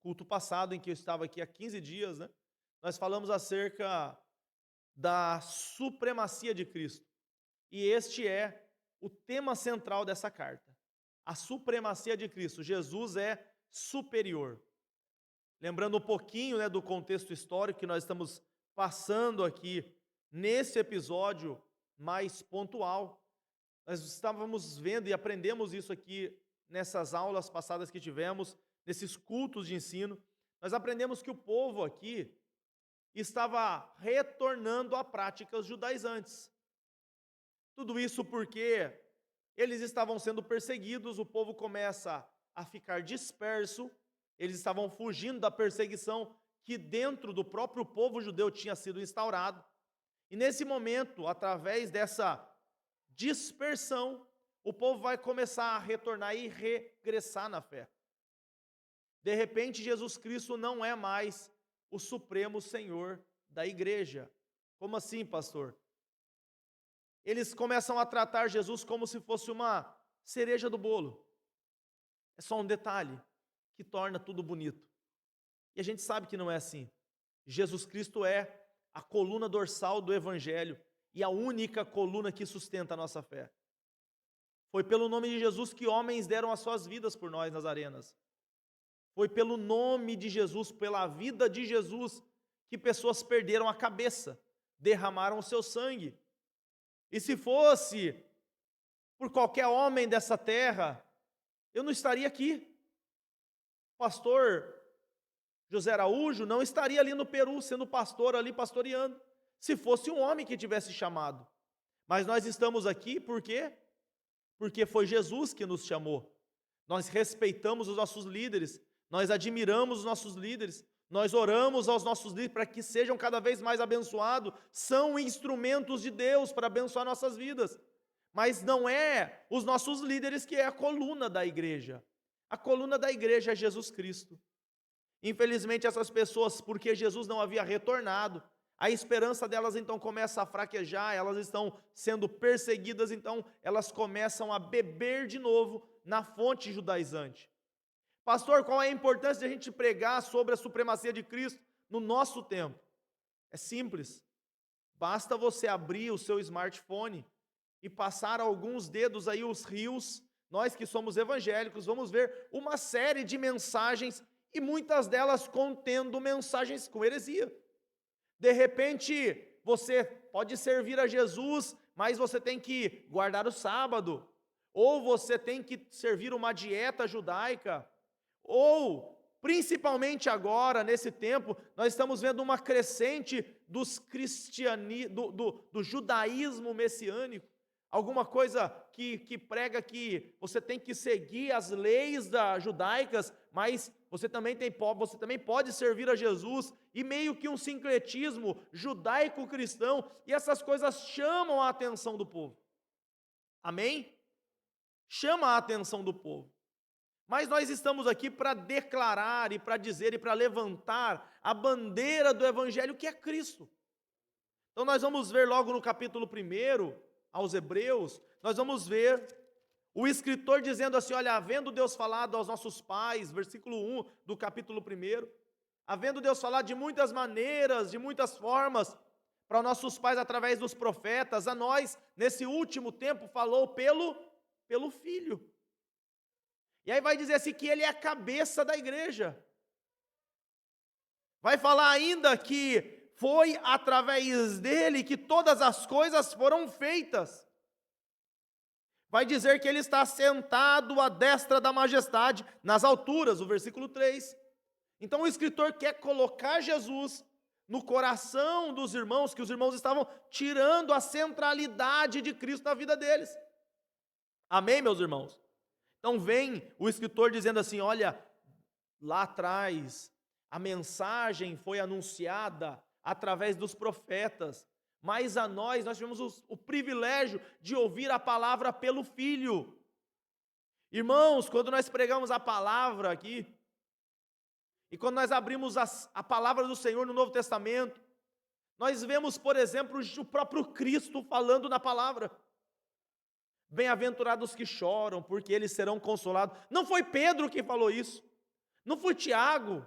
culto passado, em que eu estava aqui há 15 dias, né? Nós falamos acerca da supremacia de Cristo. E este é o tema central dessa carta. A supremacia de Cristo. Jesus é superior. Lembrando um pouquinho, né, do contexto histórico que nós estamos passando aqui nesse episódio mais pontual. Nós estávamos vendo e aprendemos isso aqui nessas aulas passadas que tivemos, nesses cultos de ensino. Nós aprendemos que o povo aqui estava retornando a práticas judaizantes. Tudo isso porque eles estavam sendo perseguidos, o povo começa a ficar disperso, eles estavam fugindo da perseguição que dentro do próprio povo judeu tinha sido instaurado. E nesse momento, através dessa dispersão, o povo vai começar a retornar e regressar na fé. De repente, Jesus Cristo não é mais o supremo Senhor da igreja. Como assim, pastor? Eles começam a tratar Jesus como se fosse uma cereja do bolo. É só um detalhe que torna tudo bonito. E a gente sabe que não é assim. Jesus Cristo é a coluna dorsal do Evangelho e a única coluna que sustenta a nossa fé. Foi pelo nome de Jesus que homens deram as suas vidas por nós nas arenas. Foi pelo nome de Jesus, pela vida de Jesus, que pessoas perderam a cabeça, derramaram o seu sangue. E se fosse por qualquer homem dessa terra, eu não estaria aqui. Pastor José Araújo não estaria ali no Peru, sendo pastor ali, pastoreando, se fosse um homem que tivesse chamado. Mas nós estamos aqui por quê? Porque foi Jesus que nos chamou. Nós respeitamos os nossos líderes, nós admiramos os nossos líderes, nós oramos aos nossos líderes para que sejam cada vez mais abençoados, são instrumentos de Deus para abençoar nossas vidas. Mas não é os nossos líderes que é a coluna da igreja. A coluna da igreja é Jesus Cristo. Infelizmente essas pessoas, porque Jesus não havia retornado, a esperança delas então começa a fraquejar, elas estão sendo perseguidas, então elas começam a beber de novo na fonte judaizante. Pastor, qual é a importância de a gente pregar sobre a supremacia de Cristo no nosso tempo? É simples, basta você abrir o seu smartphone e passar alguns dedos aí os rios, nós que somos evangélicos, vamos ver uma série de mensagens e muitas delas contendo mensagens com heresia. De repente, você pode servir a Jesus, mas você tem que guardar o sábado, ou você tem que servir uma dieta judaica, ou, principalmente agora, nesse tempo, nós estamos vendo uma crescente do judaísmo messiânico, alguma coisa que prega que você tem que seguir as leis judaicas, mas você também pode servir a Jesus, e meio que um sincretismo judaico-cristão, e essas coisas chamam a atenção do povo. Amém? Chama a atenção do povo. Mas nós estamos aqui para declarar e para dizer e para levantar a bandeira do Evangelho, que é Cristo. Então nós vamos ver logo no capítulo 1, aos Hebreus, nós vamos ver o escritor dizendo assim, olha, havendo Deus falado aos nossos pais, versículo 1 do capítulo 1, havendo Deus falado de muitas maneiras, de muitas formas, para nossos pais através dos profetas, a nós, nesse último tempo, falou pelo Filho. E aí vai dizer assim que ele é a cabeça da igreja. Vai falar ainda que foi através dele que todas as coisas foram feitas. Vai dizer que ele está sentado à destra da majestade, nas alturas, o versículo 3. Então o escritor quer colocar Jesus no coração dos irmãos, que os irmãos estavam tirando a centralidade de Cristo na vida deles. Amém, meus irmãos? Então vem o escritor dizendo assim, olha, lá atrás a mensagem foi anunciada através dos profetas, mas a nós tivemos o privilégio de ouvir a palavra pelo Filho. Irmãos, quando nós pregamos a palavra aqui, e quando nós abrimos a palavra do Senhor no Novo Testamento, nós vemos, por exemplo, o próprio Cristo falando na palavra. Bem-aventurados que choram, porque eles serão consolados. Não foi Pedro que falou isso, não foi Tiago,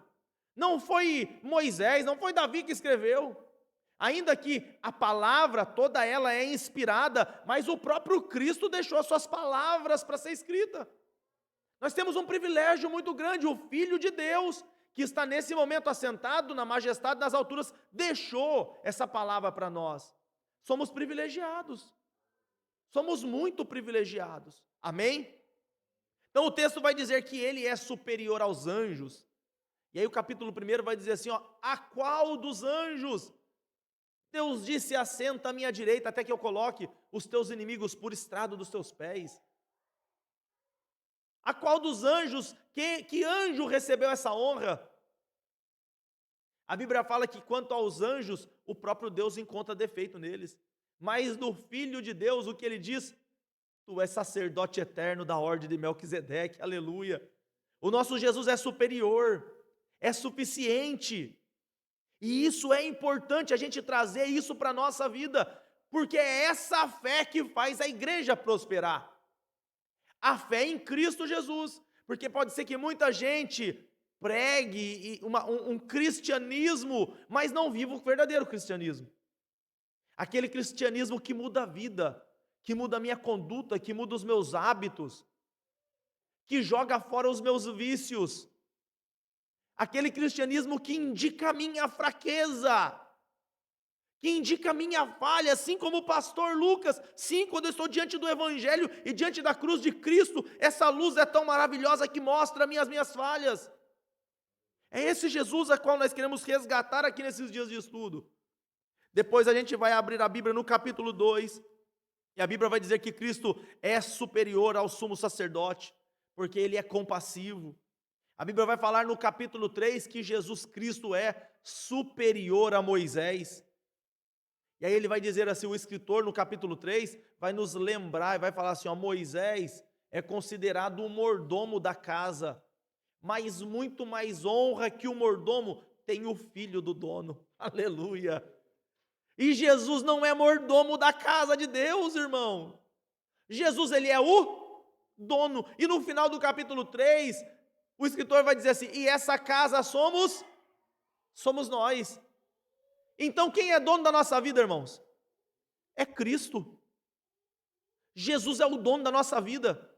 Não foi Moisés, não foi Davi que escreveu. Ainda que a palavra toda ela é inspirada, mas o próprio Cristo deixou as suas palavras para ser escrita. Nós temos um privilégio muito grande, o Filho de Deus, que está nesse momento assentado na majestade das alturas, deixou essa palavra para nós. Somos privilegiados. Somos muito privilegiados. Amém? Então o texto vai dizer que ele é superior aos anjos. E aí o capítulo 1 vai dizer assim, a qual dos anjos? Deus disse, assenta à minha direita, até que eu coloque os teus inimigos por estrado dos teus pés. A qual dos anjos, que anjo recebeu essa honra? A Bíblia fala que quanto aos anjos, o próprio Deus encontra defeito neles. Mas no Filho de Deus, o que ele diz? Tu és sacerdote eterno da ordem de Melquisedeque, aleluia. O nosso Jesus é superior, é suficiente. E isso é importante, a gente trazer isso para a nossa vida, porque é essa fé que faz a igreja prosperar. A fé em Cristo Jesus, porque pode ser que muita gente pregue um cristianismo, mas não viva o verdadeiro cristianismo. Aquele cristianismo que muda a vida, que muda a minha conduta, que muda os meus hábitos, que joga fora os meus vícios. Aquele cristianismo que indica a minha fraqueza, que indica a minha falha, assim como o pastor Lucas. Sim, quando eu estou diante do Evangelho e diante da cruz de Cristo, essa luz é tão maravilhosa que mostra as minhas falhas. É esse Jesus a qual nós queremos resgatar aqui nesses dias de estudo. Depois a gente vai abrir a Bíblia no capítulo 2, e a Bíblia vai dizer que Cristo é superior ao sumo sacerdote, porque ele é compassivo. A Bíblia vai falar no capítulo 3 que Jesus Cristo é superior a Moisés. E aí ele vai dizer assim, o escritor no capítulo 3 vai nos lembrar e vai falar assim, Moisés é considerado o mordomo da casa, mas muito mais honra que o mordomo tem o filho do dono. Aleluia! E Jesus não é mordomo da casa de Deus, irmão. Jesus, ele é o dono. E no final do capítulo 3, o escritor vai dizer assim, e essa casa somos nós. Então quem é dono da nossa vida, irmãos? É Cristo. Jesus é o dono da nossa vida.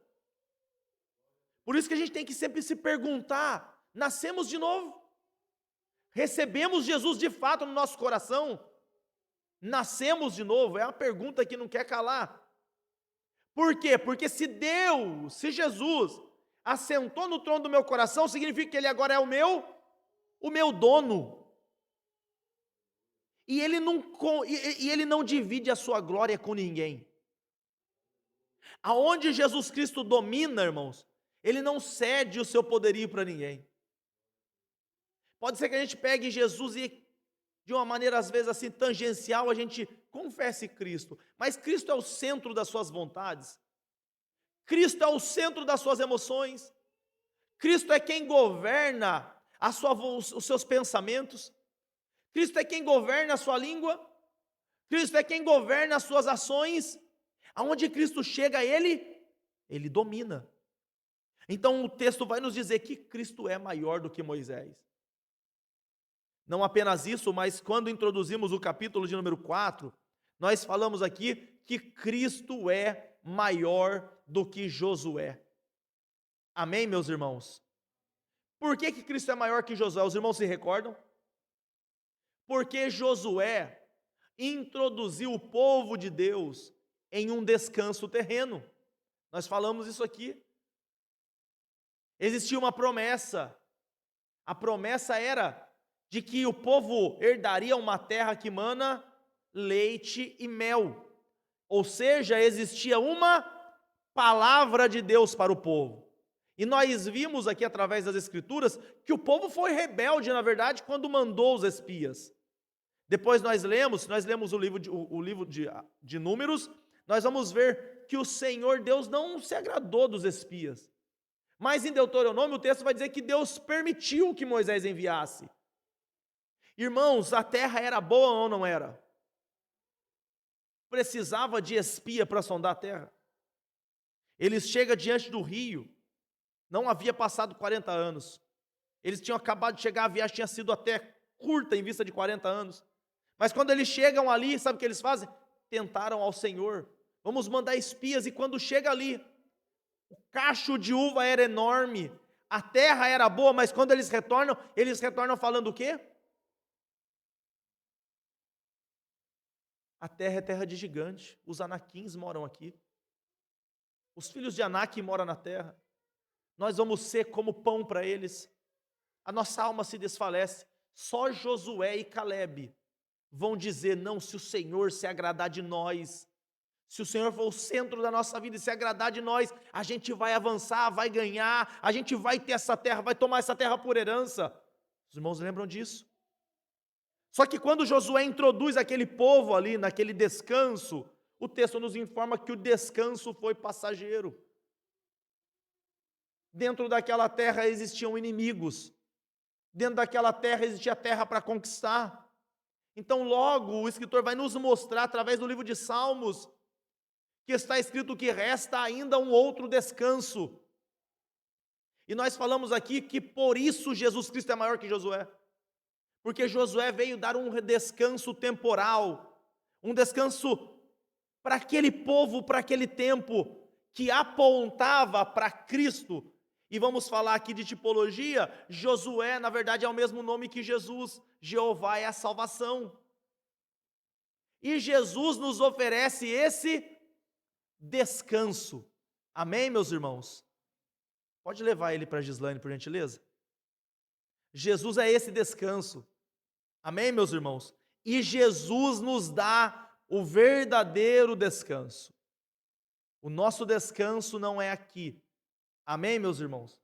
Por isso que a gente tem que sempre se perguntar, nascemos de novo? Recebemos Jesus de fato no nosso coração? Nascemos de novo? É uma pergunta que não quer calar. Por quê? Porque se Jesus assentou no trono do meu coração, significa que ele agora é o meu dono. E ele não divide a sua glória com ninguém. Aonde Jesus Cristo domina, irmãos, ele não cede o seu poderio para ninguém. Pode ser que a gente pegue Jesus e, de uma maneira às vezes assim tangencial, a gente confesse Cristo. Mas Cristo é o centro das suas vontades. Cristo é o centro das suas emoções. Cristo é quem governa os seus pensamentos. Cristo é quem governa a sua língua. Cristo é quem governa as suas ações. Aonde Cristo chega, ele domina. Então o texto vai nos dizer que Cristo é maior do que Moisés. Não apenas isso, mas quando introduzimos o capítulo de número 4, nós falamos aqui que Cristo é maior do que Josué. Amém, meus irmãos? Por que Cristo é maior que Josué? Os irmãos se recordam? Porque Josué introduziu o povo de Deus em um descanso terreno. Nós falamos isso aqui. Existia uma promessa. A promessa era de que o povo herdaria uma terra que mana leite e mel. Ou seja, existia uma palavra de Deus para o povo. E nós vimos aqui através das Escrituras que o povo foi rebelde, na verdade, quando mandou os espias. Depois nós lemos o livro de Números, nós vamos ver que o Senhor Deus não se agradou dos espias. Mas em Deuteronômio o texto vai dizer que Deus permitiu que Moisés enviasse. Irmãos, a terra era boa ou não era? Precisava de espia para sondar a terra. Eles chegam diante do rio, não havia passado 40 anos. Eles tinham acabado de chegar, a viagem tinha sido até curta em vista de 40 anos. Mas quando eles chegam ali, sabe o que eles fazem? Tentaram ao Senhor. Vamos mandar espias, e quando chega ali, o cacho de uva era enorme, a terra era boa, mas quando eles retornam falando o quê? A terra é terra de gigante, os anaquins moram aqui. Os filhos de Anak moram na terra. Nós vamos ser como pão para eles. A nossa alma se desfalece. Só Josué e Calebe vão dizer: não, se o Senhor se agradar de nós, se o Senhor for o centro da nossa vida e se agradar de nós, a gente vai avançar, vai ganhar, a gente vai ter essa terra, vai tomar essa terra por herança. Os irmãos lembram disso? Só que quando Josué introduz aquele povo ali naquele descanso, o texto nos informa que o descanso foi passageiro. Dentro daquela terra existiam inimigos. Dentro daquela terra existia terra para conquistar. Então logo o escritor vai nos mostrar através do livro de Salmos que está escrito que resta ainda um outro descanso. E nós falamos aqui que por isso Jesus Cristo é maior que Josué. Porque Josué veio dar um descanso temporal, um descanso para aquele povo, para aquele tempo, que apontava para Cristo. E vamos falar aqui de tipologia. Josué, na verdade, é o mesmo nome que Jesus. Jeová é a salvação. E Jesus nos oferece esse descanso. Amém, meus irmãos? Pode levar ele para a Gislaine, por gentileza? Jesus é esse descanso. Amém, meus irmãos? E Jesus nos dá o verdadeiro descanso. O nosso descanso não é aqui. Amém, meus irmãos?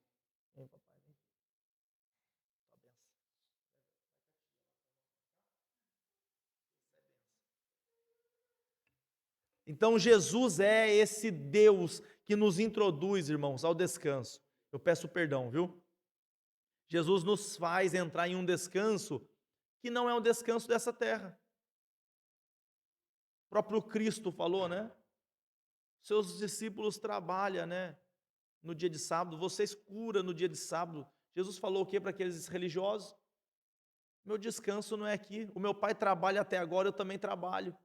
Então Jesus é esse Deus que nos introduz, irmãos, ao descanso. Eu peço perdão, viu? Jesus nos faz entrar em um descanso que não é um descanso dessa terra. O próprio Cristo falou, né? Seus discípulos trabalham, né? No dia de sábado, vocês curam no dia de sábado. Jesus falou o que para aqueles religiosos? Meu descanso não é aqui. O meu pai trabalha até agora, eu também trabalho.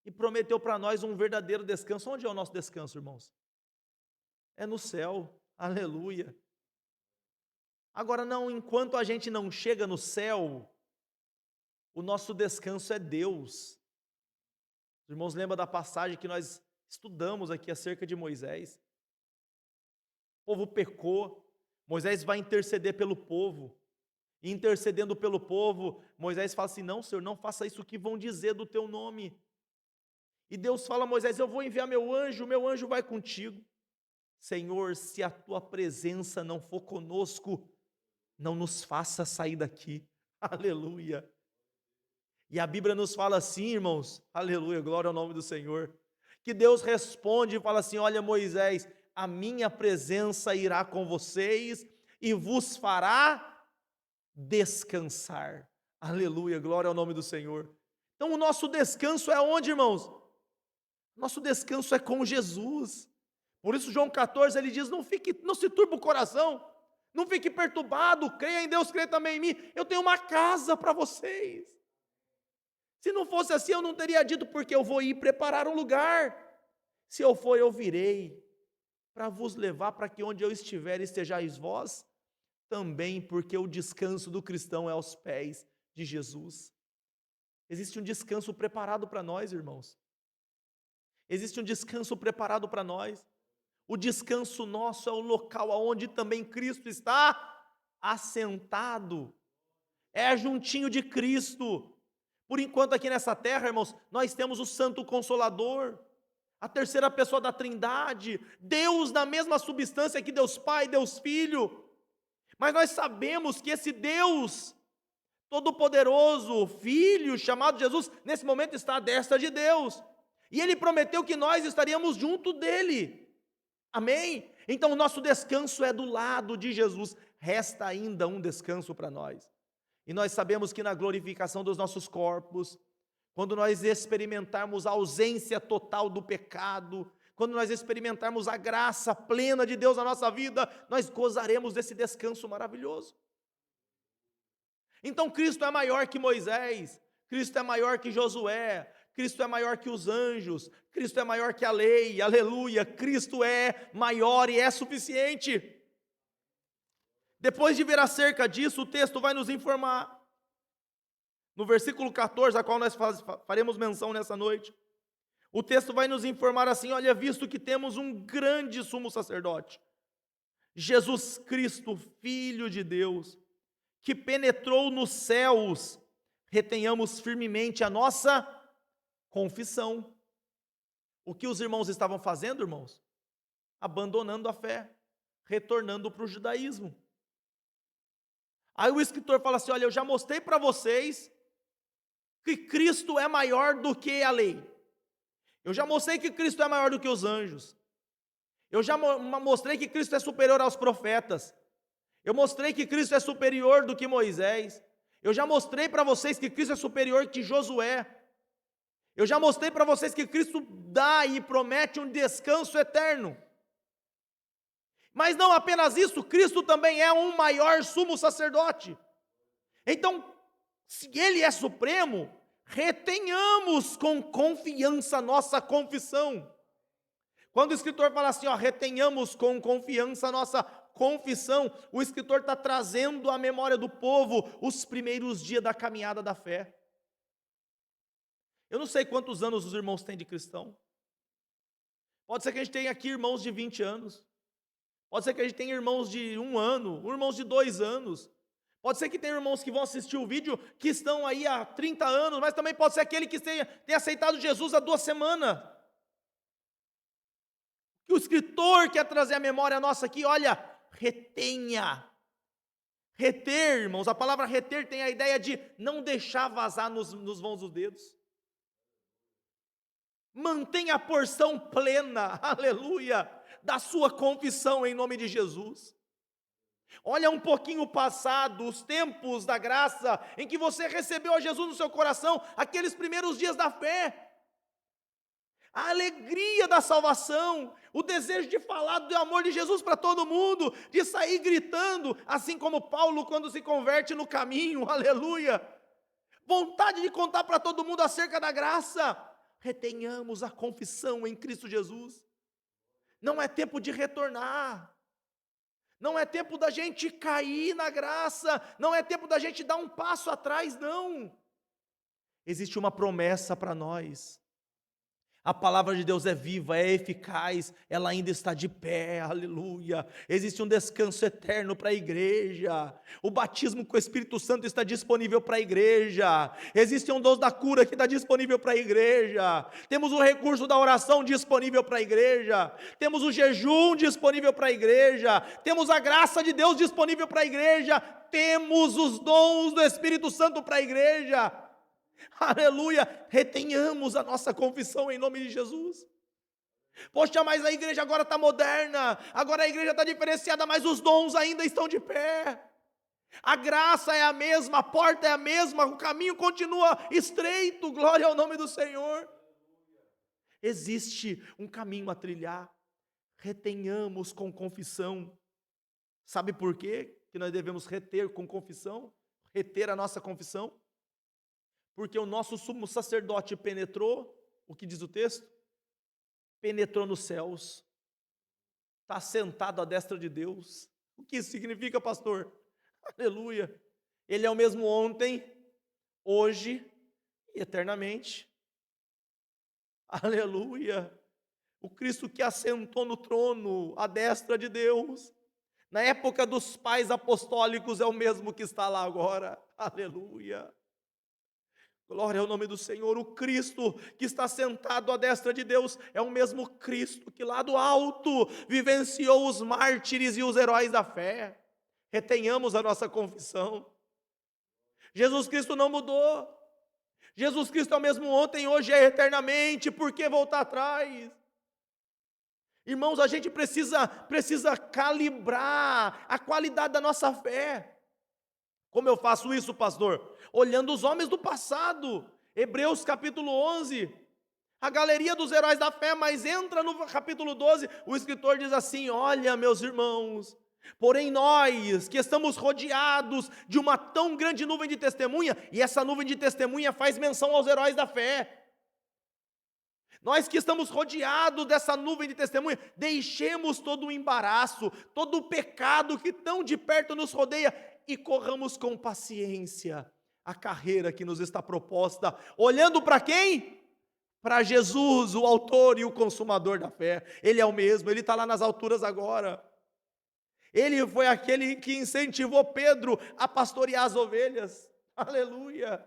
E prometeu para nós um verdadeiro descanso. Onde é o nosso descanso, irmãos? É no céu. Aleluia. Agora, não, enquanto a gente não chega no céu, o nosso descanso é Deus. Os irmãos lembram da passagem que nós estudamos aqui acerca de Moisés? O povo pecou, Moisés vai interceder pelo povo, e intercedendo pelo povo, Moisés fala assim: não, Senhor, não faça isso, que vão dizer do teu nome. E Deus fala a Moisés: eu vou enviar meu anjo vai contigo. Senhor, se a tua presença não for conosco, não nos faça sair daqui. Aleluia. E a Bíblia nos fala assim, irmãos, aleluia, glória ao nome do Senhor, que Deus responde e fala assim: olha, Moisés, a minha presença irá com vocês e vos fará descansar. Aleluia, glória ao nome do Senhor. Então o nosso descanso é onde, irmãos? Nosso descanso é com Jesus. Por isso João 14 ele diz: não se turbe o coração, não fique perturbado, creia em Deus, creia também em mim, eu tenho uma casa para vocês. Se não fosse assim, eu não teria dito, porque eu vou ir preparar um lugar. Se eu for, eu virei para vos levar, para que onde eu estiver estejais vós também, porque o descanso do cristão é aos pés de Jesus. Existe um descanso preparado para nós, irmãos. Existe um descanso preparado para nós. O descanso nosso é o local aonde também Cristo está assentado. É juntinho de Cristo. Por enquanto aqui nessa terra, irmãos, nós temos o Santo Consolador, a terceira pessoa da Trindade, Deus na mesma substância que Deus Pai, Deus Filho. Mas nós sabemos que esse Deus Todo-Poderoso, Filho, chamado Jesus, nesse momento está à destra de Deus. E Ele prometeu que nós estaríamos junto dEle. Amém? Então o nosso descanso é do lado de Jesus. Resta ainda um descanso para nós. E nós sabemos que na glorificação dos nossos corpos, quando nós experimentarmos a ausência total do pecado, quando nós experimentarmos a graça plena de Deus na nossa vida, nós gozaremos desse descanso maravilhoso. Então Cristo é maior que Moisés, Cristo é maior que Josué, Cristo é maior que os anjos, Cristo é maior que a lei, aleluia, Cristo é maior e é suficiente. Depois de ver acerca disso, o texto vai nos informar. No versículo 14, a qual nós faremos menção nessa noite, o texto vai nos informar assim: olha, visto que temos um grande sumo sacerdote, Jesus Cristo, Filho de Deus, que penetrou nos céus, retenhamos firmemente a nossa confissão. O que os irmãos estavam fazendo, irmãos? Abandonando a fé, retornando para o judaísmo. Aí o escritor fala assim: olha, eu já mostrei para vocês que Cristo é maior do que a lei. Eu já mostrei que Cristo é maior do que os anjos. Eu já mostrei que Cristo é superior aos profetas. Eu mostrei que Cristo é superior do que Moisés. Eu já mostrei para vocês que Cristo é superior que Josué. Eu já mostrei para vocês que Cristo dá e promete um descanso eterno. Mas não apenas isso, Cristo também é um maior sumo sacerdote. Então, se Ele é supremo, retenhamos com confiança a nossa confissão. Quando o escritor fala assim, ó, retenhamos com confiança a nossa confissão, o escritor está trazendo à memória do povo os primeiros dias da caminhada da fé. Eu não sei quantos anos os irmãos têm de cristão. Pode ser que a gente tenha aqui irmãos de 20 anos. Pode ser que a gente tenha irmãos de 1 ano, irmãos de 2 anos. Pode ser que tenha irmãos que vão assistir o vídeo que estão aí há 30 anos, mas também pode ser aquele que tenha aceitado Jesus há 2 semanas. Que o escritor quer trazer a memória nossa aqui, olha, retenha. Reter, irmãos, a palavra reter tem a ideia de não deixar vazar nos vãos dos dedos. Mantenha a porção plena, aleluia, da sua confissão em nome de Jesus. Olha um pouquinho o passado, os tempos da graça, em que você recebeu a Jesus no seu coração, aqueles primeiros dias da fé. A alegria da salvação, o desejo de falar do amor de Jesus para todo mundo, de sair gritando, assim como Paulo quando se converte no caminho, aleluia. Vontade de contar para todo mundo acerca da graça. Retenhamos a confissão em Cristo Jesus. Não é tempo de retornar. Não é tempo da gente cair na graça. Não é tempo da gente dar um passo atrás, não. Existe uma promessa para nós. A palavra de Deus é viva, é eficaz, ela ainda está de pé, aleluia. Existe um descanso eterno para a igreja. O batismo com o Espírito Santo está disponível para a igreja. Existe um dom da cura que está disponível para a igreja. Temos o recurso da oração disponível para a igreja. Temos o jejum disponível para a igreja. Temos a graça de Deus disponível para a igreja. Temos os dons do Espírito Santo para a igreja. Aleluia, retenhamos a nossa confissão em nome de Jesus. Poxa, mas a igreja agora está moderna, agora a igreja está diferenciada, mas os dons ainda estão de pé. A graça é a mesma, a porta é a mesma, o caminho continua estreito, glória ao nome do Senhor. Existe um caminho a trilhar, retenhamos com confissão. Sabe por quê que nós devemos reter com confissão? Reter a nossa confissão? Porque o nosso sumo sacerdote penetrou, o que diz o texto? Penetrou nos céus, está sentado à destra de Deus. O que isso significa, pastor? Aleluia, Ele é o mesmo ontem, hoje e eternamente. Aleluia, o Cristo que assentou no trono, à destra de Deus, na época dos pais apostólicos é o mesmo que está lá agora. Aleluia. Glória ao nome do Senhor. O Cristo que está sentado à destra de Deus é o mesmo Cristo que lá do alto vivenciou os mártires e os heróis da fé. Retenhamos a nossa confissão. Jesus Cristo não mudou. Jesus Cristo é o mesmo ontem, hoje e eternamente. Por que voltar atrás? Irmãos, a gente precisa calibrar a qualidade da nossa fé. Como eu faço isso, pastor? Olhando os homens do passado. Hebreus capítulo 11. A galeria dos heróis da fé, mas entra no capítulo 12, o escritor diz assim, olha, meus irmãos, Porém nós, que estamos rodeados de uma tão grande nuvem de testemunha, e essa nuvem de testemunha faz menção aos heróis da fé, nós que estamos rodeados dessa nuvem de testemunha, deixemos todo o embaraço, todo o pecado que tão de perto nos rodeia e corramos com paciência a carreira que nos está proposta, olhando para quem? Para Jesus, o autor e o consumador da fé. Ele é o mesmo, ele está lá nas alturas agora. Ele foi aquele que incentivou Pedro a pastorear as ovelhas. Aleluia!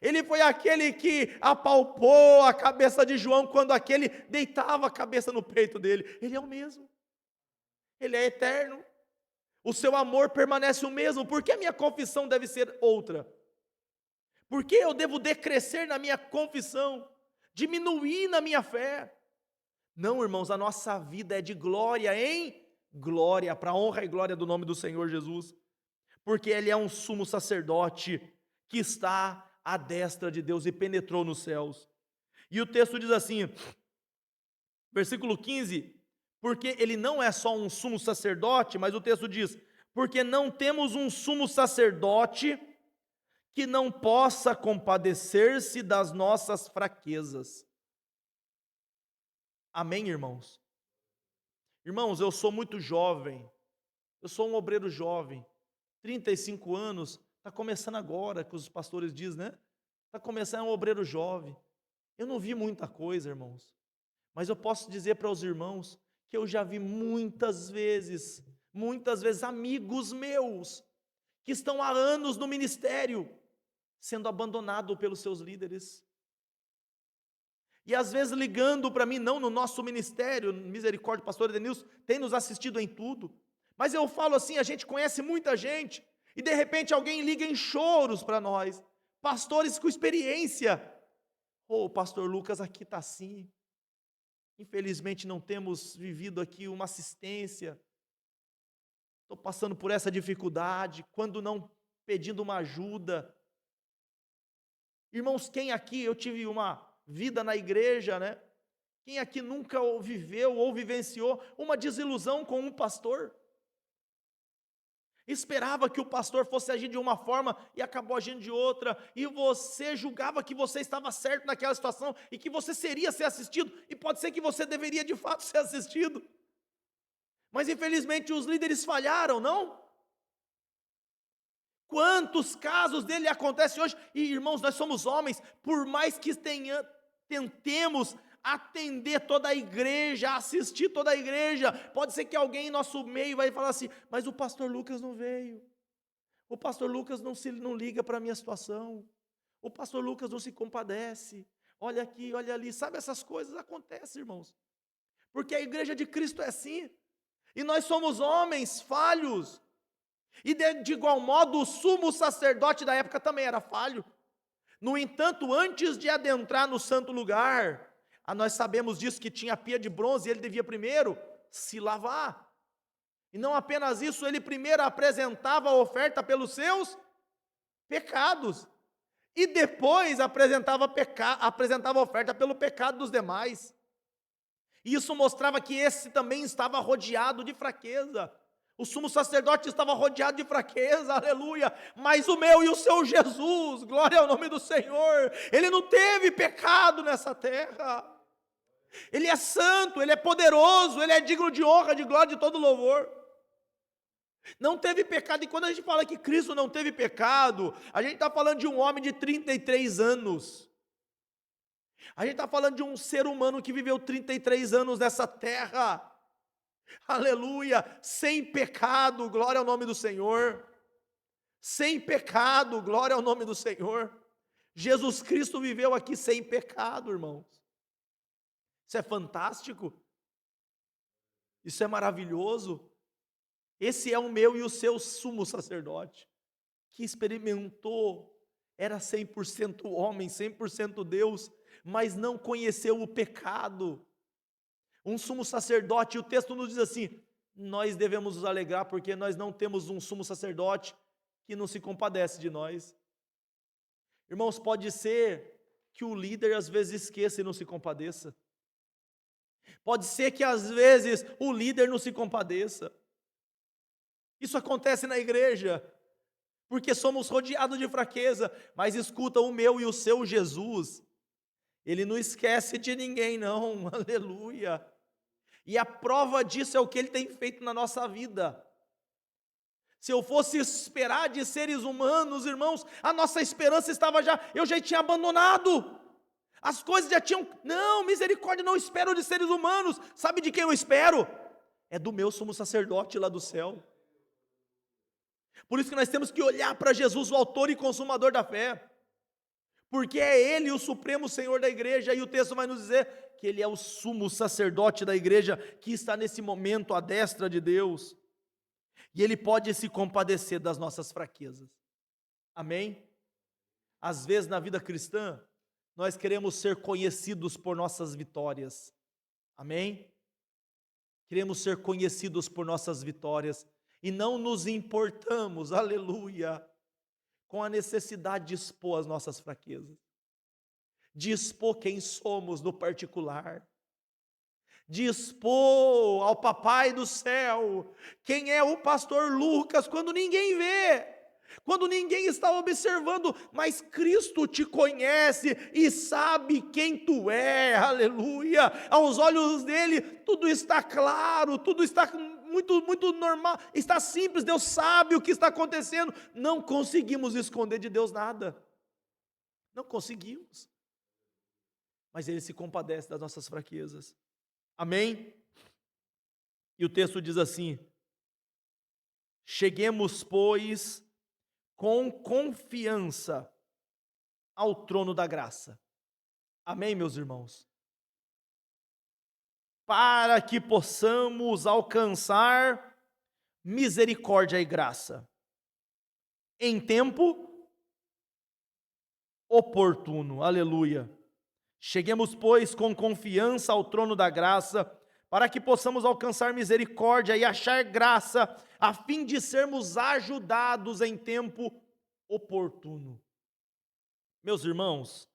Ele foi aquele que apalpou a cabeça de João quando aquele deitava a cabeça no peito dele. Ele é o mesmo. Ele é eterno. O seu amor permanece o mesmo. Por que a minha confissão deve ser outra? Por que eu devo decrescer na minha confissão? Diminuir na minha fé? Não, irmãos, a nossa vida é de glória em glória, para a honra e glória do nome do Senhor Jesus. Porque Ele é um sumo sacerdote que está à destra de Deus e penetrou nos céus. E o texto diz assim, versículo 15, porque ele não é só um sumo sacerdote, mas o texto diz, porque não temos um sumo sacerdote que não possa compadecer-se das nossas fraquezas. Amém, irmãos? Irmãos, eu sou muito jovem, eu sou um obreiro jovem, 35 anos, está começando agora, que os pastores dizem, né? Está começando um obreiro jovem. Eu não vi muita coisa, irmãos. Mas eu posso dizer para os irmãos que eu já vi muitas vezes, amigos meus, que estão há anos no ministério, sendo abandonado pelos seus líderes. E às vezes ligando para mim, não no nosso ministério, Misericórdia, pastor Edenilson, tem nos assistido em tudo. Mas eu falo assim, a gente conhece muita gente, e de repente alguém liga em choros para nós, pastores com experiência. O pastor Lucas aqui está assim, infelizmente não temos vivido aqui uma assistência, estou passando por essa dificuldade, quando não pedindo uma ajuda. Irmãos, quem aqui, eu tive uma vida na igreja, né? Quem aqui nunca viveu ou vivenciou uma desilusão com um pastor? Esperava que o pastor fosse agir de uma forma e acabou agindo de outra, e você julgava que você estava certo naquela situação e que você seria ser assistido, e pode ser que você deveria de fato ser assistido, mas infelizmente os líderes falharam, não? Quantos casos dele acontecem hoje? E irmãos, nós somos homens, por mais que tentemos atender toda a igreja, assistir toda a igreja, pode ser que alguém em nosso meio vai falar assim, mas o pastor Lucas não veio, o pastor Lucas não liga para a minha situação, o pastor Lucas não se compadece, olha aqui, olha ali, sabe, essas coisas acontecem, irmãos, porque a igreja de Cristo é assim, e nós somos homens falhos, e de igual modo o sumo sacerdote da época também era falho. No entanto, antes de adentrar no santo lugar, nós sabemos disso, que tinha a pia de bronze, e ele devia primeiro se lavar. E não apenas isso, ele primeiro apresentava a oferta pelos seus pecados, e depois apresentava a oferta pelo pecado dos demais. E isso mostrava que esse também estava rodeado de fraqueza. O sumo sacerdote estava rodeado de fraqueza, aleluia, mas o meu e o seu Jesus, glória ao nome do Senhor, ele não teve pecado nessa terra, ele é santo, ele é poderoso, ele é digno de honra, de glória, de todo louvor, não teve pecado. E quando a gente fala que Cristo não teve pecado, a gente está falando de um homem de 33 anos, a gente está falando de um ser humano que viveu 33 anos nessa terra, aleluia, sem pecado, glória ao nome do Senhor, sem pecado, glória ao nome do Senhor. Jesus Cristo viveu aqui sem pecado, irmãos. Isso é fantástico, isso é maravilhoso. Esse é o meu e o seu sumo sacerdote, que experimentou, era 100% homem, 100% Deus, mas não conheceu o pecado. Um sumo sacerdote, e o texto nos diz assim, nós devemos nos alegrar, porque nós não temos um sumo sacerdote que não se compadece de nós. Irmãos, pode ser que o líder às vezes esqueça e não se compadeça. Pode ser que às vezes o líder não se compadeça. Isso acontece na igreja, porque somos rodeados de fraqueza. Mas escuta, o meu e o seu Jesus, ele não esquece de ninguém, não, aleluia. E a prova disso é o que ele tem feito na nossa vida. Se eu fosse esperar de seres humanos, irmãos, a nossa esperança estava eu já tinha abandonado. As coisas já tinham, não, misericórdia, não espero de seres humanos. Sabe de quem eu espero? É do meu sumo sacerdote lá do céu. Por isso que nós temos que olhar para Jesus, o autor e consumador da fé. Porque é Ele o supremo Senhor da igreja, e o texto vai nos dizer que Ele é o sumo sacerdote da igreja, que está nesse momento à destra de Deus. E Ele pode se compadecer das nossas fraquezas. Amém? Às vezes na vida cristã, nós queremos ser conhecidos por nossas vitórias. Amém? Queremos ser conhecidos por nossas vitórias. E não nos importamos, aleluia, com a necessidade de expor as nossas fraquezas. De expor quem somos no particular. De expor ao papai do céu quem é o pastor Lucas, quando ninguém vê, quando ninguém está observando, mas Cristo te conhece e sabe quem tu é, aleluia. Aos olhos dele tudo está claro, tudo está muito normal, está simples. Deus sabe o que está acontecendo. Não conseguimos esconder de Deus nada, não conseguimos, mas Ele se compadece das nossas fraquezas. Amém? E o texto diz assim: cheguemos, pois, com confiança ao trono da graça. Amém, meus irmãos? Para que possamos alcançar misericórdia e graça em tempo oportuno. Aleluia. Cheguemos, pois, com confiança ao trono da graça, para que possamos alcançar misericórdia e achar graça, a fim de sermos ajudados em tempo oportuno. Meus irmãos,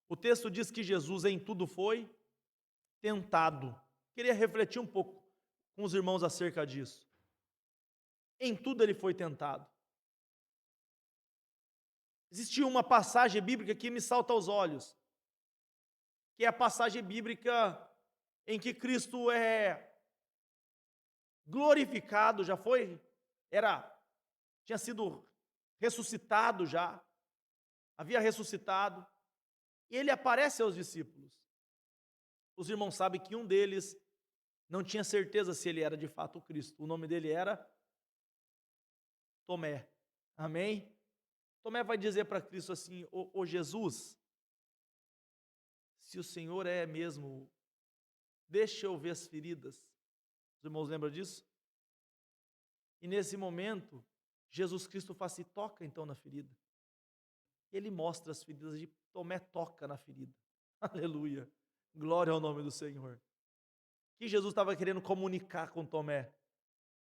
o texto diz que Jesus em tudo foi tentado. Queria refletir um pouco com os irmãos acerca disso. Em tudo ele foi tentado. Existe uma passagem bíblica que me salta aos olhos, que é a passagem bíblica em que Cristo é glorificado, já foi? Tinha sido ressuscitado já, havia ressuscitado, e ele aparece aos discípulos. Os irmãos sabem que um deles não tinha certeza se ele era de fato o Cristo. O nome dele era Tomé. Amém? Tomé vai dizer para Cristo assim: ô Jesus, se o Senhor é mesmo, deixa eu ver as feridas. Os irmãos lembram disso? E nesse momento, Jesus Cristo faz assim: toca então na ferida. Ele mostra as feridas, de Tomé toca na ferida. Aleluia. Glória ao nome do Senhor. O que Jesus estava querendo comunicar com Tomé?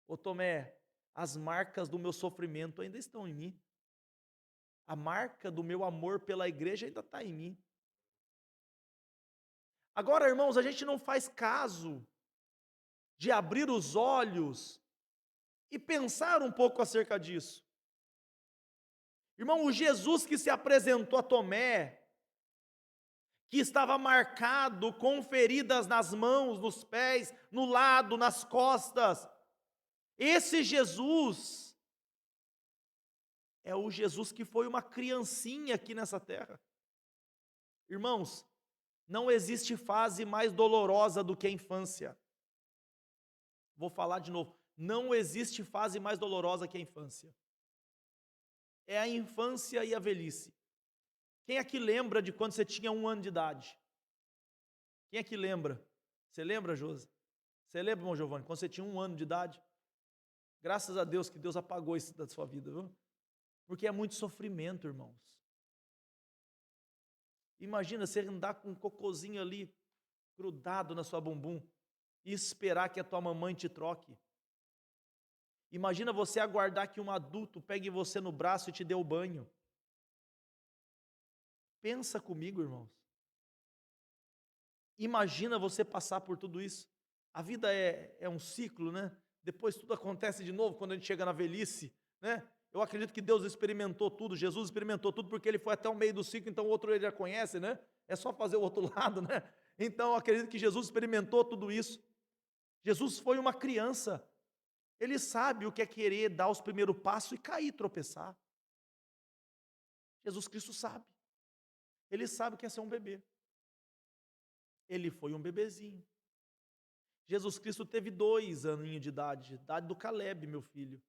Ô Tomé, as marcas do meu sofrimento ainda estão em mim. A marca do meu amor pela igreja ainda está em mim. Agora, irmãos, a gente não faz caso de abrir os olhos e pensar um pouco acerca disso. Irmão, o Jesus que se apresentou a Tomé, que estava marcado com feridas nas mãos, nos pés, no lado, nas costas, esse Jesus é o Jesus que foi uma criancinha aqui nessa terra. Irmãos, não existe fase mais dolorosa do que a infância. Vou falar de novo. Não existe fase mais dolorosa que a infância. É a infância e a velhice. Quem aqui lembra de quando você tinha 1 ano de idade? Quem aqui lembra? Você lembra, Josi? Você lembra, irmão Giovanni, quando você tinha 1 ano de idade? Graças a Deus que Deus apagou isso da sua vida, viu? Porque é muito sofrimento, irmãos. Imagina você andar com um cocôzinho ali grudado na sua bumbum e esperar que a tua mamãe te troque. Imagina você aguardar que um adulto pegue você no braço e te dê o banho. Pensa comigo, irmãos. Imagina você passar por tudo isso. A vida é um ciclo, né? depois tudo acontece de novo quando a gente chega na velhice, né? Eu acredito que Deus experimentou tudo, Jesus experimentou tudo, porque ele foi até o meio do ciclo, então o outro ele já conhece, né? É só fazer o outro lado, né? Então eu acredito que Jesus experimentou tudo isso. Jesus foi uma criança, ele sabe o que é querer dar os primeiros passos e cair, tropeçar. Jesus Cristo sabe, ele sabe o que é ser um bebê. Ele foi um bebezinho. Jesus Cristo teve 2 aninhos de idade do Caleb, meu filho.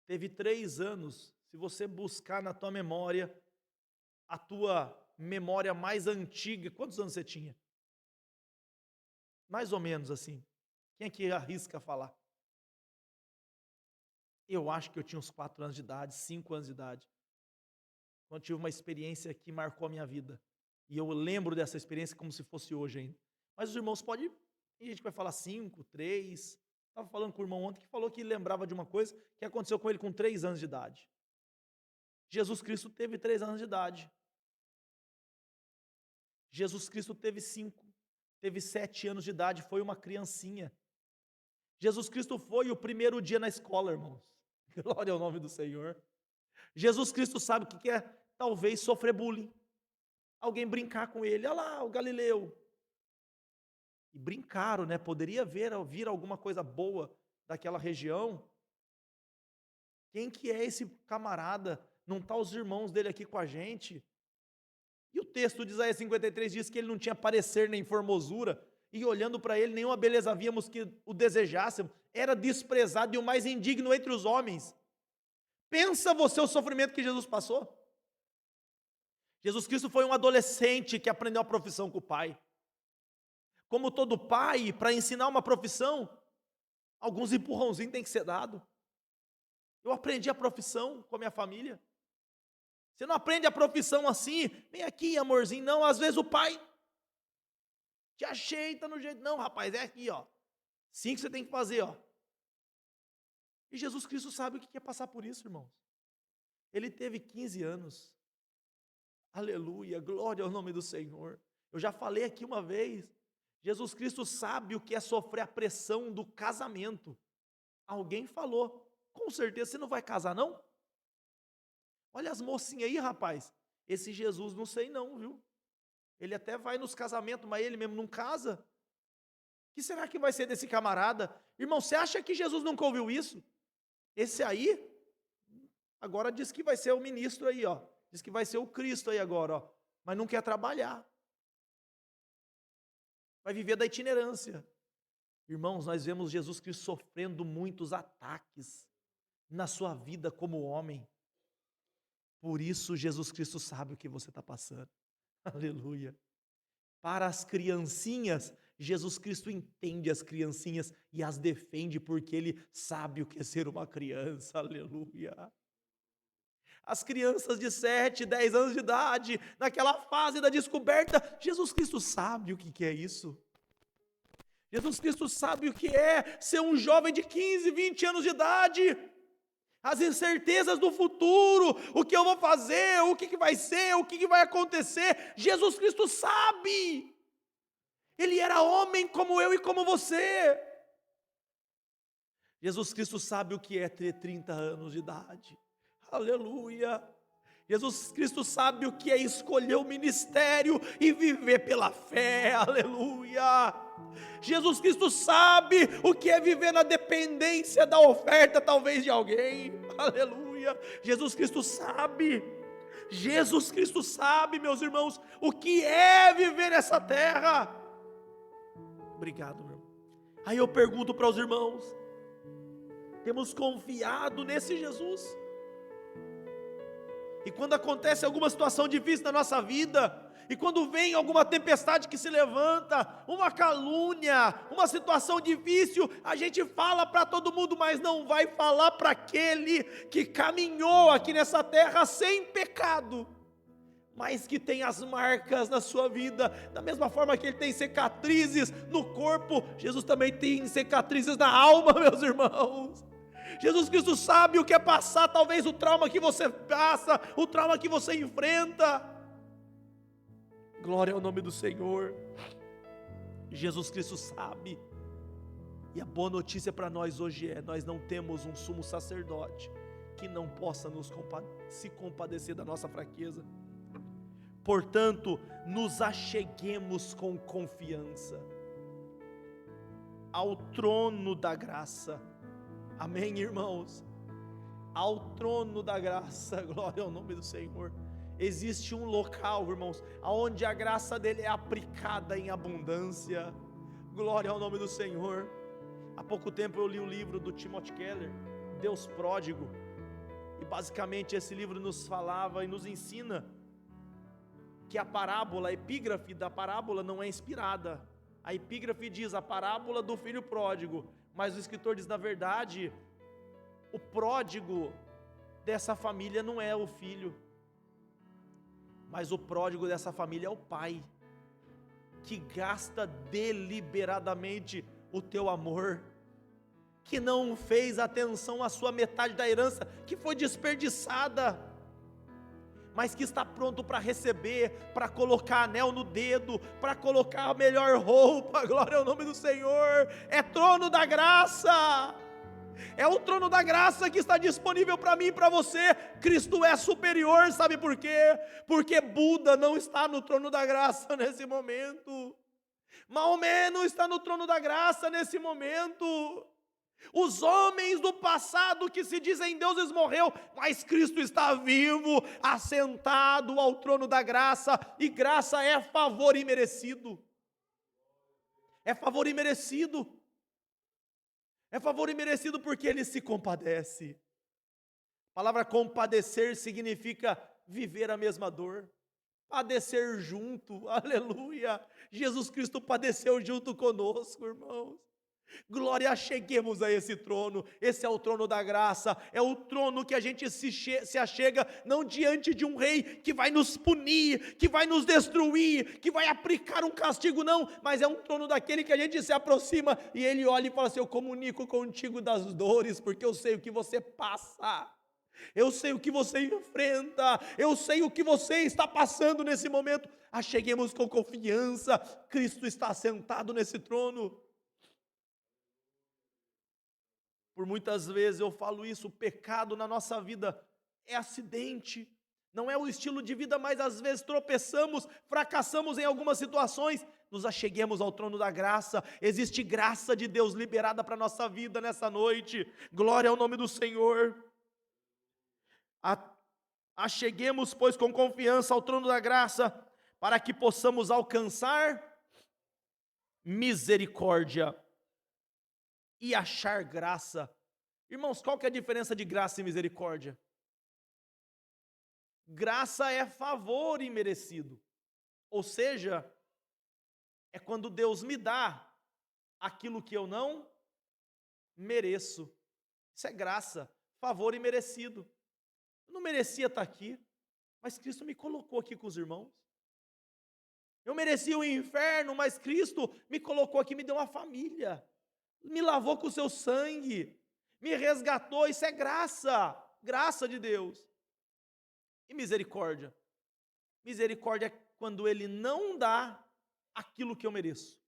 Teve 3 anos, se você buscar na tua memória, a tua memória mais antiga, quantos anos você tinha? Mais ou menos assim. Quem é que arrisca falar? Eu acho que eu tinha uns 4 anos de idade, 5 anos de idade, quando tive uma experiência que marcou a minha vida. E eu lembro dessa experiência como se fosse hoje ainda. Mas os irmãos podem, tem gente que vai falar 5, 3. Estava falando com o irmão ontem que falou que lembrava de uma coisa que aconteceu com ele com 3 anos de idade. Jesus Cristo teve 3 anos de idade. Jesus Cristo teve 5, teve 7 anos de idade, foi uma criancinha. Jesus Cristo foi o primeiro dia na escola, irmãos. Glória ao nome do Senhor. Jesus Cristo sabe o que é, talvez, sofrer bullying. Alguém brincar com ele, olha lá, o Galileu. E brincaram, né? Poderia vir alguma coisa boa daquela região. Quem que é esse camarada? Não está os irmãos dele aqui com a gente? E o texto de Isaías 53 diz que ele não tinha parecer nem formosura, e olhando para ele, nenhuma beleza havíamos que o desejássemos, era desprezado e o mais indigno entre os homens. Pensa você o sofrimento que Jesus passou. Jesus Cristo foi um adolescente que aprendeu a profissão com o pai. Como todo pai, para ensinar uma profissão, alguns empurrãozinhos tem que ser dado. Eu aprendi a profissão com a minha família. Você não aprende a profissão assim, vem aqui, amorzinho, não. Às vezes o pai te ajeita no jeito, não, rapaz, é aqui, ó. Assim que você tem que fazer, ó. E Jesus Cristo sabe o que é passar por isso, irmãos. Ele teve 15 anos. Aleluia, glória ao nome do Senhor. Eu já falei aqui uma vez, Jesus Cristo sabe o que é sofrer a pressão do casamento. Alguém falou, com certeza você não vai casar, não? Olha as mocinhas aí, rapaz. Esse Jesus não sei não, viu? Ele até vai nos casamentos, mas ele mesmo não casa. O que será que vai ser desse camarada? Irmão, você acha que Jesus nunca ouviu isso? Esse aí, agora diz que vai ser o ministro aí, ó. Diz que vai ser o Cristo aí agora, ó. Mas não quer trabalhar. Vai viver da itinerância. Irmãos, nós vemos Jesus Cristo sofrendo muitos ataques na sua vida como homem. Por isso, Jesus Cristo sabe o que você está passando. Aleluia. Para as criancinhas, Jesus Cristo entende as criancinhas e as defende porque Ele sabe o que é ser uma criança. Aleluia. As crianças de 7, 10 anos de idade, naquela fase da descoberta, Jesus Cristo sabe o que é isso. Jesus Cristo sabe o que é ser um jovem de 15, 20 anos de idade. As incertezas do futuro, o que eu vou fazer, o que vai ser, o que vai acontecer. Jesus Cristo sabe. Ele era homem como eu e como você. Jesus Cristo sabe o que é ter 30 anos de idade. Aleluia. Jesus Cristo sabe o que é escolher o ministério e viver pela fé. Aleluia. Jesus Cristo sabe o que é viver na dependência da oferta, talvez, de alguém. Aleluia. Jesus Cristo sabe. Jesus Cristo sabe, meus irmãos, o que é viver nessa terra. Obrigado, meu irmão. Aí eu pergunto para os irmãos: temos confiado nesse Jesus? E quando acontece alguma situação difícil na nossa vida, e quando vem alguma tempestade que se levanta, uma calúnia, uma situação difícil, a gente fala para todo mundo, mas não vai falar para aquele que caminhou aqui nessa terra sem pecado, mas que tem as marcas na sua vida, da mesma forma que ele tem cicatrizes no corpo, Jesus também tem cicatrizes na alma, meus irmãos. Jesus Cristo sabe o que é passar, talvez o trauma que você passa, o trauma que você enfrenta. Glória ao nome do Senhor. Jesus Cristo sabe. E a boa notícia para nós hoje é: nós não temos um sumo sacerdote que não possa se compadecer da nossa fraqueza. Portanto, nos acheguemos com confiança ao trono da graça. Amém, irmãos? Ao trono da graça, glória ao nome do Senhor. Existe um local, irmãos, onde a graça dele é aplicada em abundância. Glória ao nome do Senhor. Há pouco tempo eu li o livro do Timothy Keller, Deus Pródigo, e basicamente esse livro nos falava e nos ensina que a parábola, a epígrafe da parábola não é inspirada. A epígrafe diz a parábola do filho pródigo, mas o escritor diz, na verdade, o pródigo dessa família não é o filho, mas o pródigo dessa família é o pai, que gasta deliberadamente o teu amor, que não fez atenção à sua metade da herança, que foi desperdiçada, mas que está pronto para receber, para colocar anel no dedo, para colocar a melhor roupa. Glória ao nome do Senhor. É trono da graça, é o trono da graça que está disponível para mim e para você. Cristo é superior, sabe por quê? Porque Buda não está no trono da graça nesse momento, Maomé não está no trono da graça nesse momento. Os homens do passado que se dizem deuses morreu, mas Cristo está vivo, assentado ao trono da graça, e graça é favor imerecido. É favor imerecido. É favor imerecido porque ele se compadece. A palavra compadecer significa viver a mesma dor, padecer junto, aleluia. Jesus Cristo padeceu junto conosco, irmãos. Glória, cheguemos a esse trono. Esse é o trono da graça, é o trono que a gente se achega, não diante de um rei que vai nos punir, que vai nos destruir, que vai aplicar um castigo, não, mas é um trono daquele que a gente se aproxima e ele olha e fala assim: eu comunico contigo das dores, porque eu sei o que você passa, eu sei o que você enfrenta, eu sei o que você está passando nesse momento. Acheguemos com confiança, Cristo está sentado nesse trono. Por muitas vezes eu falo isso, o pecado na nossa vida é acidente, não é o estilo de vida, mas às vezes tropeçamos, fracassamos em algumas situações. Nos acheguemos ao trono da graça, existe graça de Deus liberada para a nossa vida nessa noite, glória ao nome do Senhor. Acheguemos, pois, com confiança ao trono da graça, para que possamos alcançar misericórdia e achar graça. Irmãos, qual que é a diferença de graça e misericórdia? Graça é favor imerecido, ou seja, é quando Deus me dá aquilo que eu não mereço. Isso é graça, favor imerecido. Eu não merecia estar aqui, mas Cristo me colocou aqui com os irmãos. Eu merecia o inferno, mas Cristo me colocou aqui, me deu uma família, me lavou com o seu sangue, me resgatou. Isso é graça, graça de Deus. E misericórdia? Misericórdia é quando Ele não dá aquilo que eu mereço.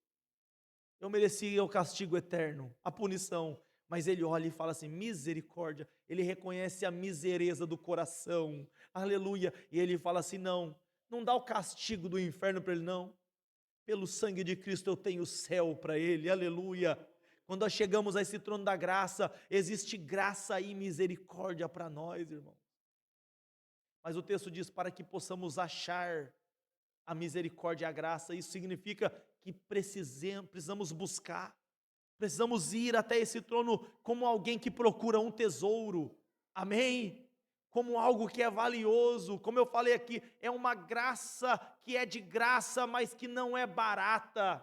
Eu merecia o castigo eterno, a punição, mas Ele olha e fala assim: misericórdia. Ele reconhece a misereza do coração, aleluia, e Ele fala assim: não dá o castigo do inferno para ele, não. Pelo sangue de Cristo eu tenho o céu para ele, aleluia. Quando nós chegamos a esse trono da graça, existe graça e misericórdia para nós, irmão. Mas o texto diz: para que possamos achar a misericórdia e a graça. Isso significa que precisamos buscar, precisamos ir até esse trono como alguém que procura um tesouro, amém? Como algo que é valioso. Como eu falei aqui, é uma graça que é de graça, mas que não é barata.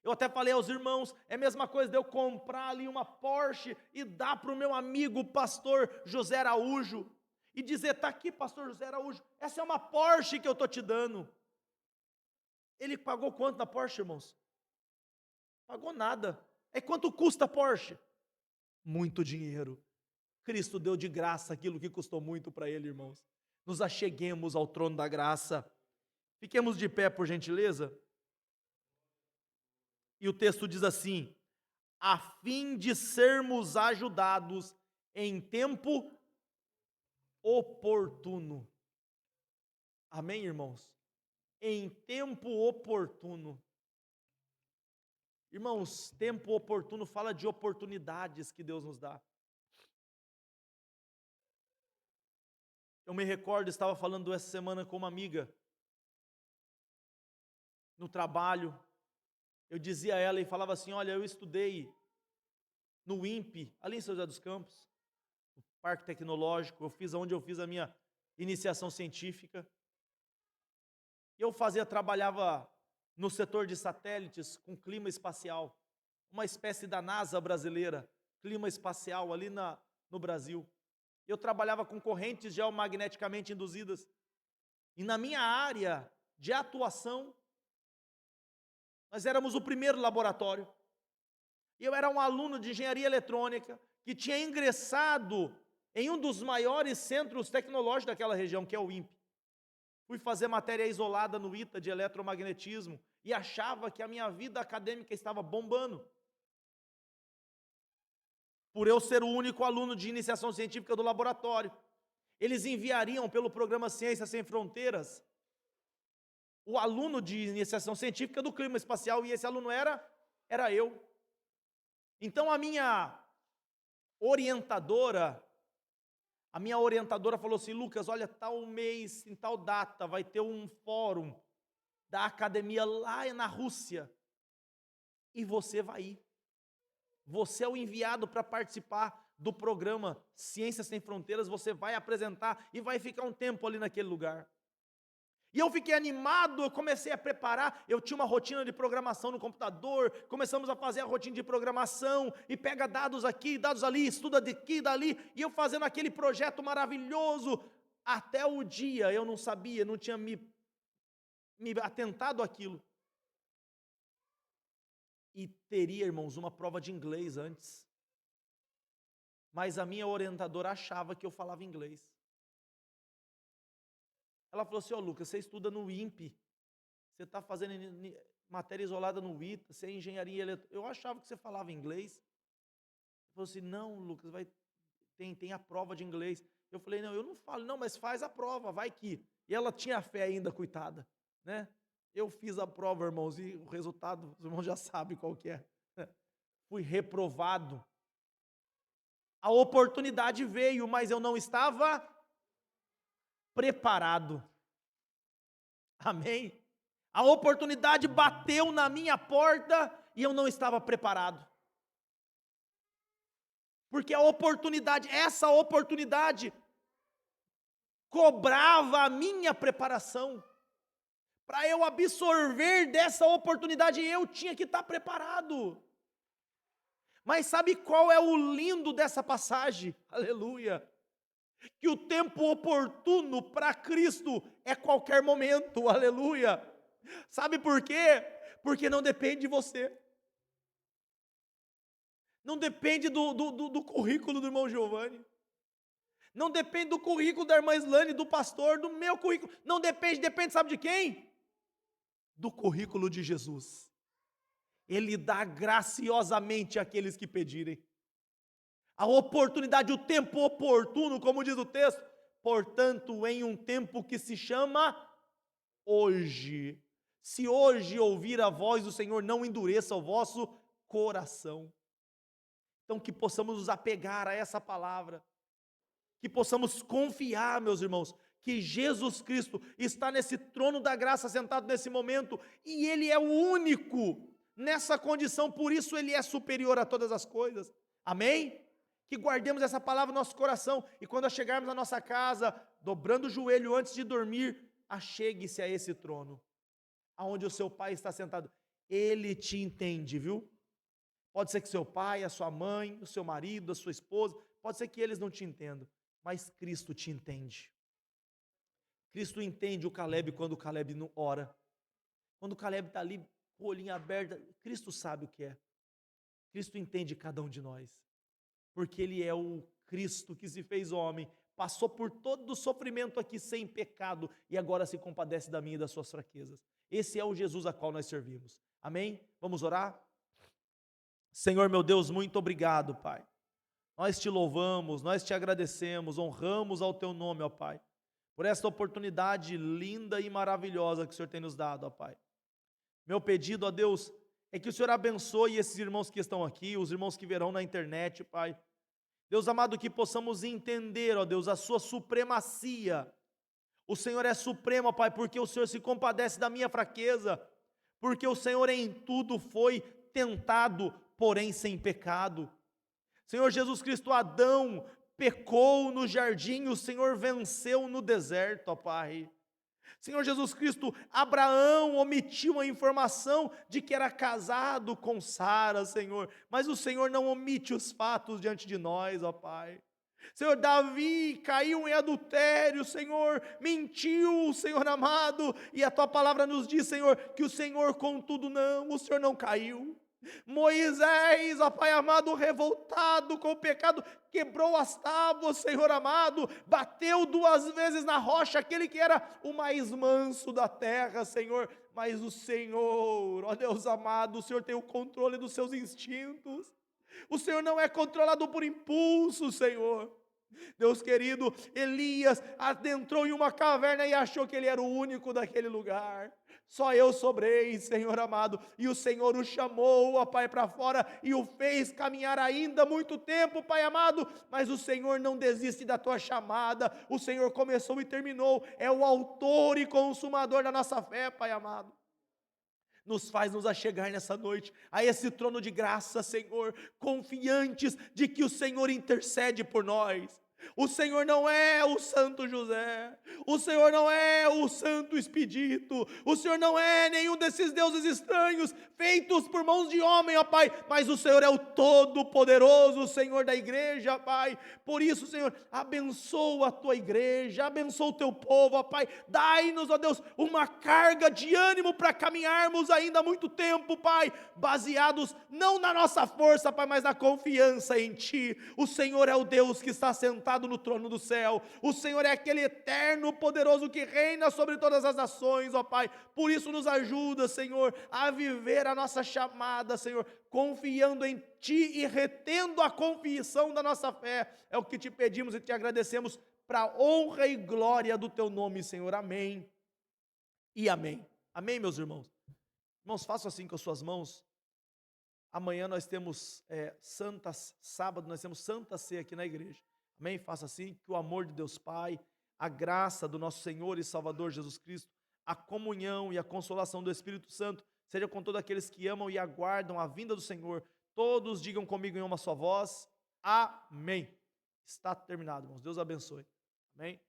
Eu até falei aos irmãos, é a mesma coisa de eu comprar ali uma Porsche e dar para o meu amigo pastor José Araújo e dizer: está aqui, pastor José Araújo, essa é uma Porsche que eu estou te dando. Ele pagou quanto na Porsche, irmãos? Pagou nada. É quanto custa a Porsche? Muito dinheiro. Cristo deu de graça aquilo que custou muito para ele, irmãos. Nos acheguemos ao trono da graça. Fiquemos de pé, por gentileza. E o texto diz assim: a fim de sermos ajudados em tempo oportuno. Amém, irmãos? Em tempo oportuno. Irmãos, tempo oportuno fala de oportunidades que Deus nos dá. Eu me recordo, estava falando essa semana com uma amiga no trabalho. Eu dizia a ela e falava assim: olha, eu estudei no INPE, ali em São José dos Campos, no Parque Tecnológico, onde eu fiz a minha iniciação científica. E eu trabalhava no setor de satélites com clima espacial, uma espécie da NASA brasileira, clima espacial ali no Brasil. Eu trabalhava com correntes geomagneticamente induzidas. E na minha área de atuação, nós éramos o primeiro laboratório. E eu era um aluno de engenharia eletrônica que tinha ingressado em um dos maiores centros tecnológicos daquela região, que é o INPE. Fui fazer matéria isolada no ITA de eletromagnetismo e achava que a minha vida acadêmica estava bombando. Por eu ser o único aluno de iniciação científica do laboratório. Eles enviariam pelo programa Ciências Sem Fronteiras o aluno de iniciação científica do clima espacial, e esse aluno era eu. Então a minha orientadora falou assim: Lucas, olha, tal mês, em tal data, vai ter um fórum da academia lá na Rússia, e você vai ir. Você é o enviado para participar do programa Ciências Sem Fronteiras, você vai apresentar e vai ficar um tempo ali naquele lugar. E eu fiquei animado, eu comecei a preparar, eu tinha uma rotina de programação no computador, começamos a fazer a rotina de programação, e pega dados aqui, dados ali, estuda daqui, dali, e eu fazendo aquele projeto maravilhoso, até o dia eu não sabia, não tinha me atentado àquilo. E teria, irmãos, uma prova de inglês antes. Mas a minha orientadora achava que eu falava inglês. Ela falou assim: ó, Lucas, você estuda no INPE, você está fazendo matéria isolada no ITA, você é engenharia eletrônica. Eu achava que você falava inglês. Ela falou assim: não, Lucas, tem a prova de inglês. Eu falei: não, eu não falo. Não, mas faz a prova, vai que. E ela tinha fé ainda, coitada, né? Eu fiz a prova, irmãos, e o resultado, os irmãos já sabem qual que é. Fui reprovado. A oportunidade veio, mas eu não estava preparado. Amém? A oportunidade bateu na minha porta e eu não estava preparado. Porque essa oportunidade cobrava a minha preparação. Para eu absorver dessa oportunidade, eu tinha que estar preparado. Mas sabe qual é o lindo dessa passagem? Aleluia! Que o tempo oportuno para Cristo é qualquer momento, aleluia! Sabe por quê? Porque não depende de você. Não depende do currículo do irmão Giovanni. Não depende do currículo da irmã Islane, do pastor, do meu currículo. Não depende, sabe de quem? Do currículo de Jesus. Ele dá graciosamente àqueles que pedirem. A oportunidade, o tempo oportuno, como diz o texto, portanto, em um tempo que se chama hoje. Se hoje ouvir a voz do Senhor, não endureça o vosso coração. Então, que possamos nos apegar a essa palavra, que possamos confiar, meus irmãos, que Jesus Cristo está nesse trono da graça, sentado nesse momento, e Ele é o único nessa condição, por isso Ele é superior a todas as coisas. Amém? Que guardemos essa palavra no nosso coração, e quando chegarmos à nossa casa, dobrando o joelho antes de dormir, achegue-se a esse trono, aonde o seu Pai está sentado. Ele te entende, viu? Pode ser que seu pai, a sua mãe, o seu marido, a sua esposa, pode ser que eles não te entendam, mas Cristo te entende. Cristo entende o Caleb quando o Caleb não ora. Quando o Caleb está ali, com o olhinho aberto, Cristo sabe o que é. Cristo entende cada um de nós. Porque Ele é o Cristo que se fez homem, passou por todo o sofrimento aqui sem pecado e agora se compadece da minha e das suas fraquezas. Esse é o Jesus a qual nós servimos. Amém? Vamos orar? Senhor meu Deus, muito obrigado, Pai. Nós te louvamos, nós te agradecemos, honramos ao teu nome, ó Pai, por esta oportunidade linda e maravilhosa que o Senhor tem nos dado, ó Pai. Meu pedido a Deus é que o Senhor abençoe esses irmãos que estão aqui, os irmãos que verão na internet, Pai. Deus amado, que possamos entender, ó Deus, a sua supremacia. O Senhor é supremo, ó Pai, porque o Senhor se compadece da minha fraqueza, porque o Senhor em tudo foi tentado, porém sem pecado. Senhor Jesus Cristo, Adão pecou no jardim, o Senhor venceu no deserto, ó Pai. Senhor Jesus Cristo, Abraão omitiu a informação de que era casado com Sara, Senhor, mas o Senhor não omite os fatos diante de nós, ó Pai. Senhor, Davi caiu em adultério, Senhor, mentiu, Senhor amado, e a tua palavra nos diz, Senhor, que o Senhor, contudo, não, o Senhor não caiu. Moisés, ó Pai amado, revoltado com o pecado, quebrou as tábuas, Senhor amado, bateu 2 vezes na rocha, aquele que era o mais manso da terra, Senhor, mas o Senhor, ó Deus amado, o Senhor tem o controle dos seus instintos, o Senhor não é controlado por impulso, Senhor. Deus querido, Elias adentrou em uma caverna e achou que ele era o único daquele lugar. Só eu sobrei, Senhor amado, e o Senhor o chamou, ó Pai, para fora e o fez caminhar ainda muito tempo, Pai amado, mas o Senhor não desiste da tua chamada, o Senhor começou e terminou, é o autor e consumador da nossa fé, Pai amado. Nos faz nos achegar nessa noite a esse trono de graça, Senhor, confiantes de que o Senhor intercede por nós. O Senhor não é o Santo José, o Senhor não é o Santo Expedito, o Senhor não é nenhum desses deuses estranhos feitos por mãos de homem, ó Pai, mas o Senhor é o Todo-Poderoso, Senhor da igreja, Pai. Por isso, Senhor, abençoa a tua igreja, abençoa o teu povo, ó Pai. Dai-nos, ó Deus, uma carga de ânimo para caminharmos ainda há muito tempo, Pai, baseados não na nossa força, Pai, mas na confiança em Ti. O Senhor é o Deus que está sentado no trono do céu, o Senhor é aquele eterno poderoso que reina sobre todas as nações, ó Pai, por isso nos ajuda, Senhor, a viver a nossa chamada, Senhor, confiando em Ti e retendo a confissão da nossa fé, é o que te pedimos e te agradecemos, para a honra e glória do Teu nome, Senhor, amém e amém, amém meus irmãos. Irmãos, façam assim com as suas mãos. Amanhã nós temos sábado nós temos Santa Ceia aqui na igreja. Amém? Faça assim, que o amor de Deus Pai, a graça do nosso Senhor e Salvador Jesus Cristo, a comunhão e a consolação do Espírito Santo, seja com todos aqueles que amam e aguardam a vinda do Senhor. Todos digam comigo em uma só voz, amém. Está terminado, irmãos. Deus abençoe. Amém?